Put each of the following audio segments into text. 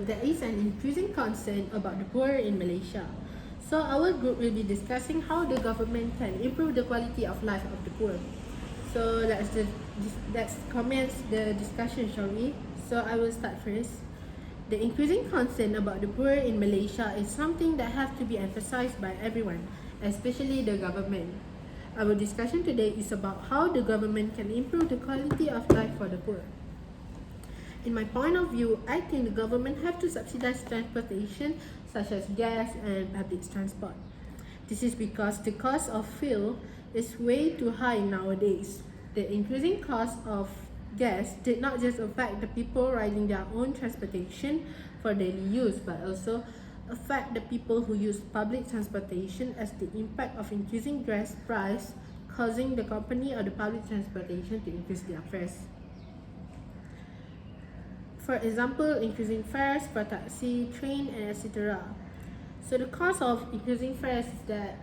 there is an increasing concern about the poor in Malaysia. So our group will be discussing how the government can improve the quality of life of the poor. So let's commence the discussion, shall we? So I will start first. The increasing concern about the poor in Malaysia is something that has to be emphasized by everyone, especially the government. Our discussion today is about how the government can improve the quality of life for the poor. In my point of view, I think the government have to subsidize transportation such as gas and public transport. This is because the cost of fuel is way too high nowadays. The increasing cost of gas did not just affect the people riding their own transportation for daily use, but also affect the people who use public transportation, as the impact of increasing gas price causing the company or the public transportation to increase their fares. For example, increasing fares for taxi, train, and etc. So the cost of increasing fares is that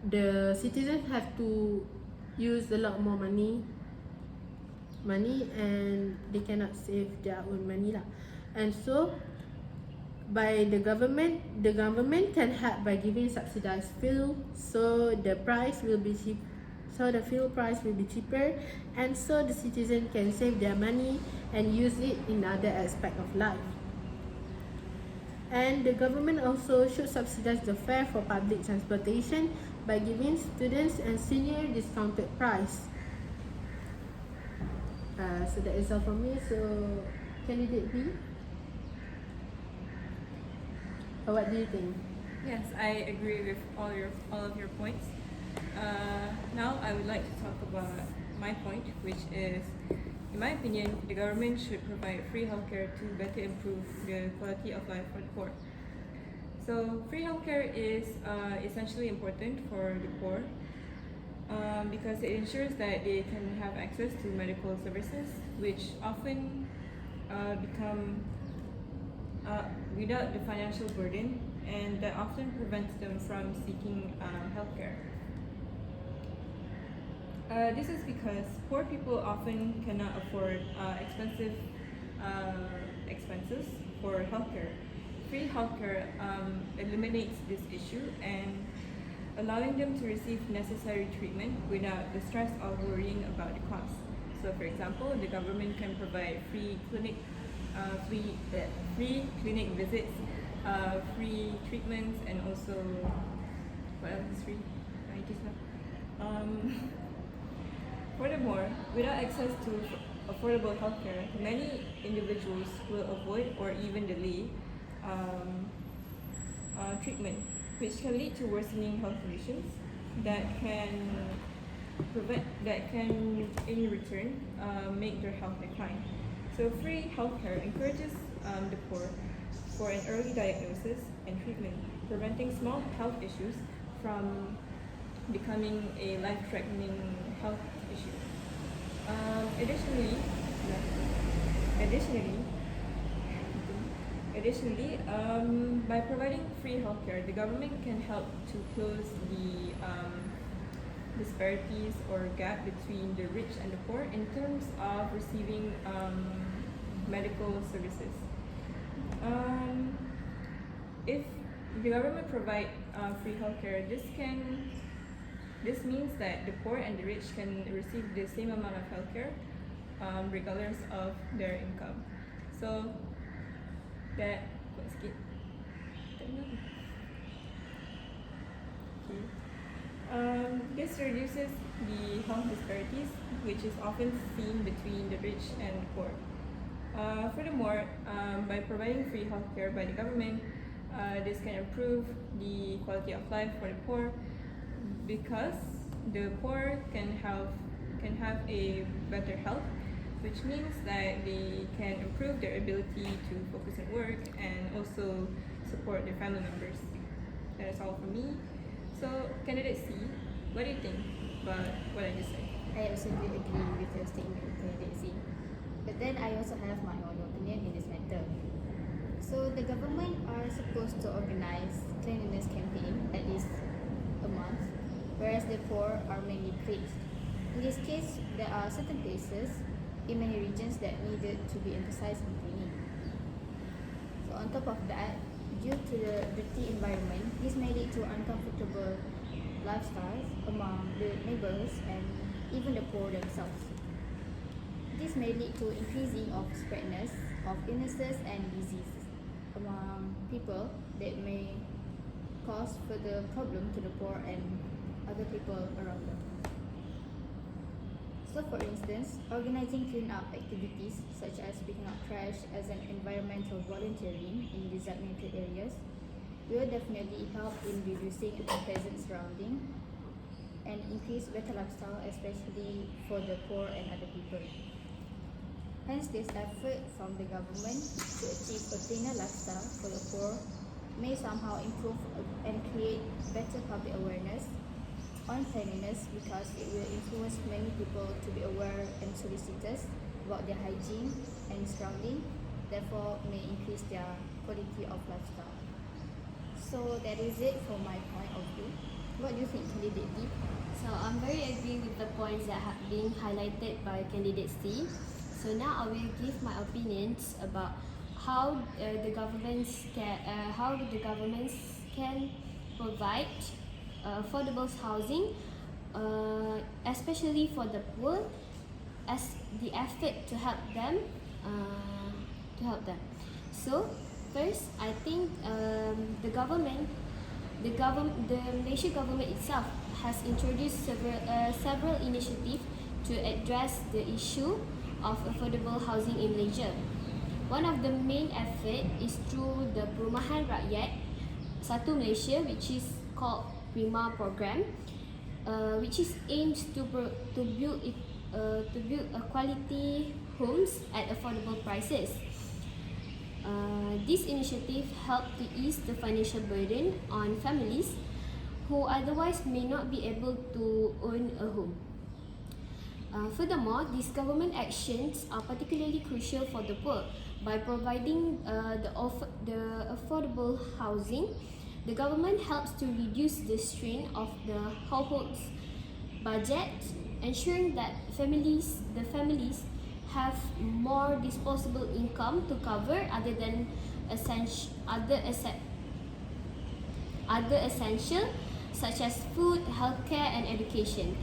the citizens have to use a lot more money, and they cannot save their own money lah. And so by the government can help by giving subsidized fuel, so the fuel price will be cheaper, and so the citizen can save their money and use it in other aspect of life. And the government also should subsidize the fare for public transportation by giving students and senior discounted price. So that is all from me. So candidate B, what do you think? Yes, I agree with all of your points. Now I would like to talk about my point, which is, in my opinion, the government should provide free healthcare to better improve the quality of life for the poor. So free healthcare is essentially important for the poor because it ensures that they can have access to medical services, which often become without the financial burden, and that often prevents them from seeking healthcare. This is because poor people often cannot afford expensive expenses for healthcare. Free healthcare eliminates this issue and allowing them to receive necessary treatment without the stress of worrying about the cost. So, for example, the government can provide free clinic visits, free treatments, and also what else is free? Furthermore, without access to affordable healthcare, many individuals will avoid or even delay treatment, which can lead to worsening health conditions that can in return make their health decline. So free healthcare encourages the poor for an early diagnosis and treatment, preventing small health issues from becoming a life-threatening health issue. Additionally, by providing free healthcare, the government can help to close the disparities or gap between the rich and the poor in terms of receiving medical services. If the government provide free healthcare, this means that the poor and the rich can receive the same amount of healthcare regardless of their income. So that this reduces the health disparities, which is often seen between the rich and the poor. Furthermore, by providing free healthcare by the government, this can improve the quality of life for the poor, because the poor can have a better health, which means that they can improve their ability to focus at work and also support their family members. That is all from me. So, candidate C, what do you think about what I just said? I also do agree with your statement, candidate C. But then I also have my own opinion in this matter. So the government are supposed to organize cleanliness campaign at least a month, whereas the poor are mainly praised. In this case, there are certain places in many regions that needed to be emphasized in cleaning. So on top of that, due to the dirty environment, this may lead to uncomfortable lifestyles among the neighbors and even the poor themselves. This may lead to increasing of spreadness of illnesses and disease among people that may cause further problem to the poor and other people around them. So for instance, organizing clean-up activities such as picking up trash as an environmental volunteering in designated areas will definitely help in reducing unpleasant surrounding and increase better lifestyle, especially for the poor and other people. Hence, this effort from the government to achieve a cleaner lifestyle for the poor may somehow improve and create better public awareness on cleanliness, because it will influence many people to be aware and solicitous about their hygiene and surrounding, therefore may increase their quality of lifestyle. So that is it from my point of view. What do you think, candidate D? So I'm very agree with the points that have been highlighted by candidate C. So now I will give my opinions about how the governments can provide affordable housing, especially for the poor, as the effort to help them. So first, I think the Malaysia government itself has introduced several initiatives to address the issue of affordable housing in Malaysia. One of the main effort is through the Perumahan Rakyat Satu Malaysia, which is called Prima program, which is aims to build a quality homes at affordable prices. This initiative helped to ease the financial burden on families who otherwise may not be able to own a home. Furthermore, these government actions are particularly crucial for the poor. By providing the affordable housing, the government helps to reduce the strain of the household's budget, ensuring that the families have more disposable income to cover other essential such as food, healthcare, and education.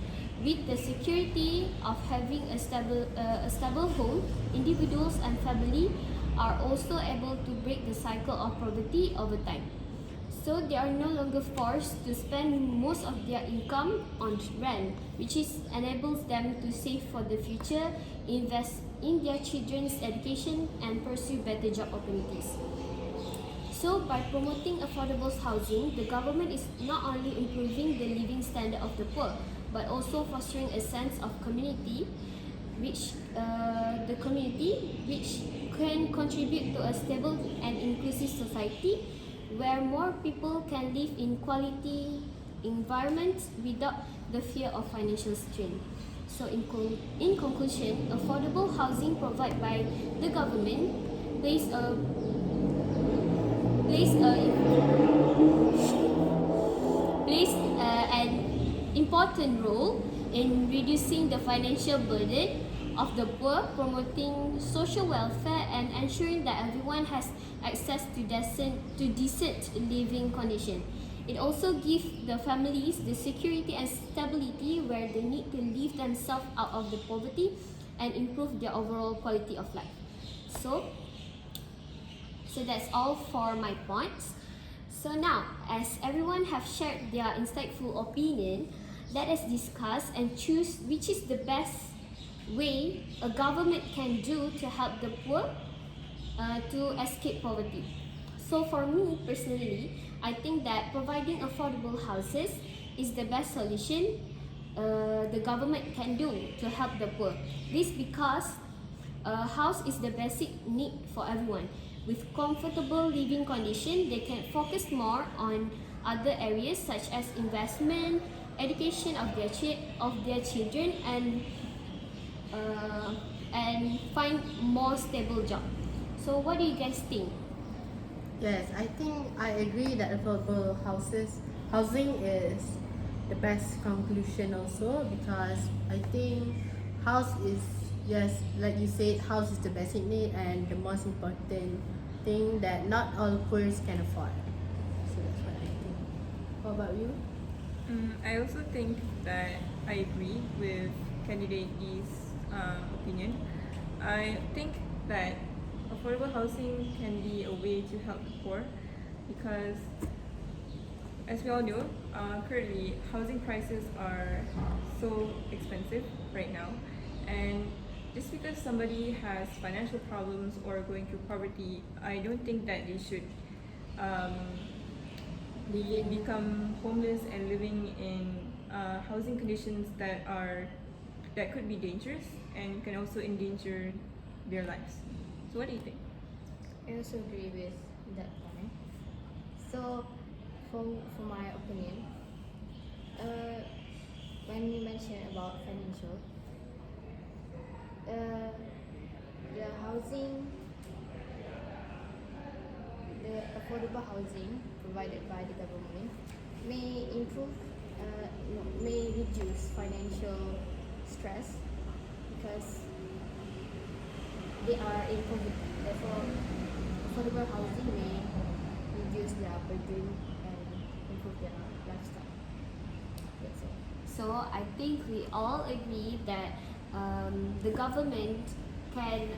With the security of having a stable home, individuals and family are also able to break the cycle of poverty over time. So they are no longer forced to spend most of their income on rent, which enables them to save for the future, invest in their children's education, and pursue better job opportunities. So by promoting affordable housing, the government is not only improving the living standard of the poor, but also fostering a sense of community, which can contribute to a stable and inclusive society where more people can live in quality environments without the fear of financial strain. So in conclusion, affordable housing provided by the government plays an important role in reducing the financial burden of the poor, promoting social welfare, and ensuring that everyone has access to decent living conditions. It also gives the families the security and stability where they need to live themselves out of the poverty and improve their overall quality of life. So that's all for my points. So now, as everyone have shared their insightful opinion, let us discuss and choose which is the best way a government can do to help the poor to escape poverty. So for me personally, I think that providing affordable houses is the best solution the government can do to help the poor. This because a house is the basic need for everyone. With comfortable living condition, they can focus more on other areas such as investment, education of their children, and find more stable job. So what do you guys think? Yes, I think I agree that affordable housing is the best conclusion also, because I think house is yes, like you said, house is the basic need and the most important thing that not all poor can afford. So that's what I think. What about you? I also think that I agree with candidate E's opinion. I think that affordable housing can be a way to help the poor because, as we all know, currently housing prices are so expensive right now, and just because somebody has financial problems or going through poverty, I don't think that they should um, become homeless and living in housing conditions that could be dangerous and can also endanger their lives. So what do you think? I also agree with that point. So, for my opinion, when you mention about financial, the housing, the affordable housing provided by the government may improve, may reduce financial stress because they are in poverty. Therefore, affordable housing may reduce their burden and improve their lifestyle. That's all. So I think we all agree that the government can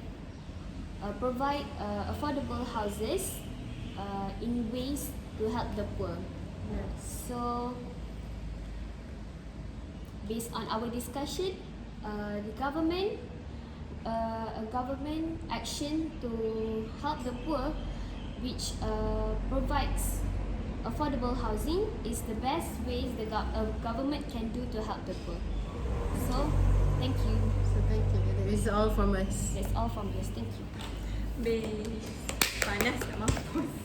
provide affordable houses in ways to help the poor. Yes. So, based on our discussion, the government, a government action to help the poor, which provides affordable housing, is the best ways the government can do to help the poor. So, thank you. So thank you. That is all from us. That's all from us. Thank you. Panas tak mampus.